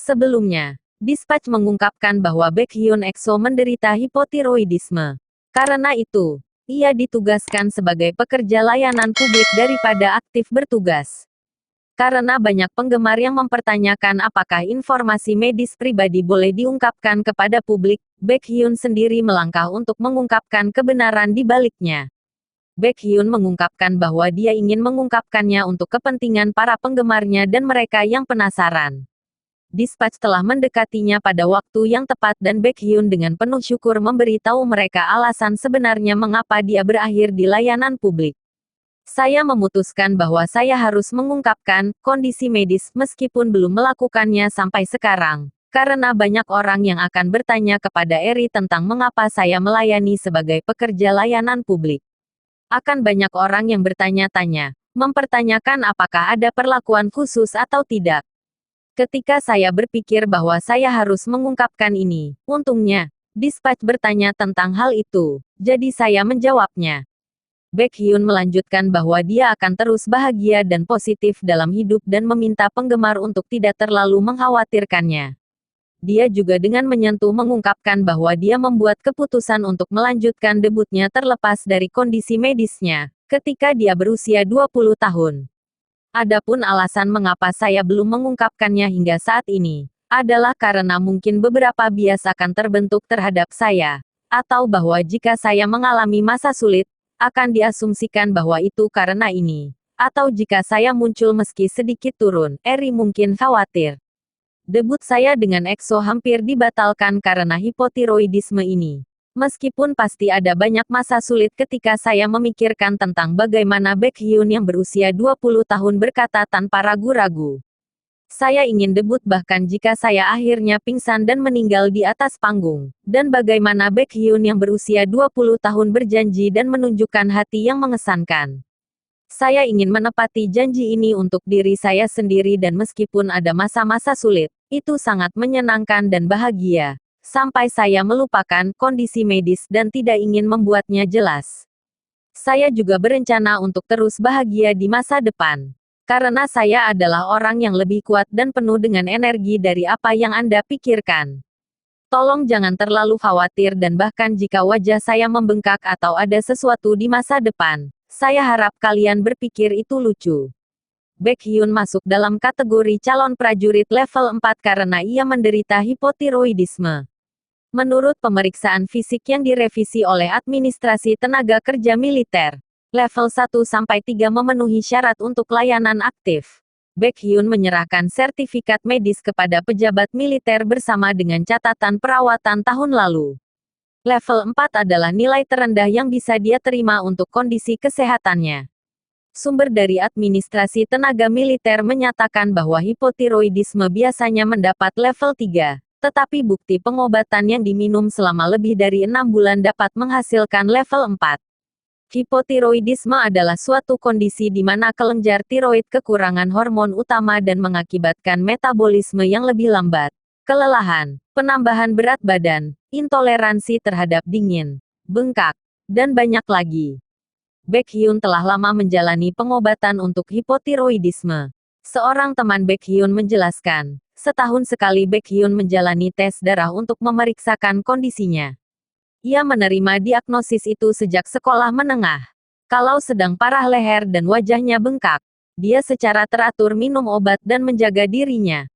Sebelumnya, Dispatch mengungkapkan bahwa Baekhyun EXO menderita hipotiroidisme. Karena itu, ia ditugaskan sebagai pekerja layanan publik daripada aktif bertugas. Karena banyak penggemar yang mempertanyakan apakah informasi medis pribadi boleh diungkapkan kepada publik, Baekhyun sendiri melangkah untuk mengungkapkan kebenaran di baliknya. Baekhyun mengungkapkan bahwa dia ingin mengungkapkannya untuk kepentingan para penggemarnya dan mereka yang penasaran. Dispatch telah mendekatinya pada waktu yang tepat dan Baekhyun dengan penuh syukur memberitahu mereka alasan sebenarnya mengapa dia berakhir di layanan publik. Saya memutuskan bahwa saya harus mengungkapkan kondisi medis meskipun belum melakukannya sampai sekarang, karena banyak orang yang akan bertanya kepada Eri tentang mengapa saya melayani sebagai pekerja layanan publik. Akan banyak orang yang bertanya-tanya, mempertanyakan apakah ada perlakuan khusus atau tidak. Ketika saya berpikir bahwa saya harus mengungkapkan ini, untungnya, Dispatch bertanya tentang hal itu, jadi saya menjawabnya. Baekhyun melanjutkan bahwa dia akan terus bahagia dan positif dalam hidup dan meminta penggemar untuk tidak terlalu mengkhawatirkannya. Dia juga dengan menyentuh mengungkapkan bahwa dia membuat keputusan untuk melanjutkan debutnya terlepas dari kondisi medisnya, ketika dia berusia 20 tahun. Adapun alasan mengapa saya belum mengungkapkannya hingga saat ini, adalah karena mungkin beberapa bias akan terbentuk terhadap saya, atau bahwa jika saya mengalami masa sulit, akan diasumsikan bahwa itu karena ini. Atau jika saya muncul meski sedikit turun, Eri mungkin khawatir. Debut saya dengan EXO hampir dibatalkan karena hipotiroidisme ini. Meskipun pasti ada banyak masa sulit ketika saya memikirkan tentang bagaimana Baekhyun yang berusia 20 tahun berkata tanpa ragu-ragu. Saya ingin debut bahkan jika saya akhirnya pingsan dan meninggal di atas panggung. Dan bagaimana Baekhyun yang berusia 20 tahun berjanji dan menunjukkan hati yang mengesankan. Saya ingin menepati janji ini untuk diri saya sendiri dan meskipun ada masa-masa sulit, itu sangat menyenangkan dan bahagia. Sampai saya melupakan kondisi medis dan tidak ingin membuatnya jelas. Saya juga berencana untuk terus bahagia di masa depan. Karena saya adalah orang yang lebih kuat dan penuh dengan energi dari apa yang Anda pikirkan. Tolong jangan terlalu khawatir dan bahkan jika wajah saya membengkak atau ada sesuatu di masa depan, saya harap kalian berpikir itu lucu. Baekhyun masuk dalam kategori calon prajurit level 4 karena ia menderita hipotiroidisme. Menurut pemeriksaan fisik yang direvisi oleh Administrasi Tenaga Kerja Militer, level 1-3 memenuhi syarat untuk layanan aktif. Baekhyun menyerahkan sertifikat medis kepada pejabat militer bersama dengan catatan perawatan tahun lalu. Level 4 adalah nilai terendah yang bisa dia terima untuk kondisi kesehatannya. Sumber dari Administrasi Tenaga Militer menyatakan bahwa hipotiroidisme biasanya mendapat level 3. Tetapi bukti pengobatan yang diminum selama lebih dari 6 bulan dapat menghasilkan level 4. Hipotiroidisme adalah suatu kondisi di mana kelenjar tiroid kekurangan hormon utama dan mengakibatkan metabolisme yang lebih lambat, kelelahan, penambahan berat badan, intoleransi terhadap dingin, bengkak, dan banyak lagi. Baekhyun telah lama menjalani pengobatan untuk hipotiroidisme. Seorang teman Baekhyun menjelaskan, setahun sekali Baekhyun menjalani tes darah untuk memeriksakan kondisinya. Ia menerima diagnosis itu sejak sekolah menengah. Kalau sedang parah leher dan wajahnya bengkak, dia secara teratur minum obat dan menjaga dirinya.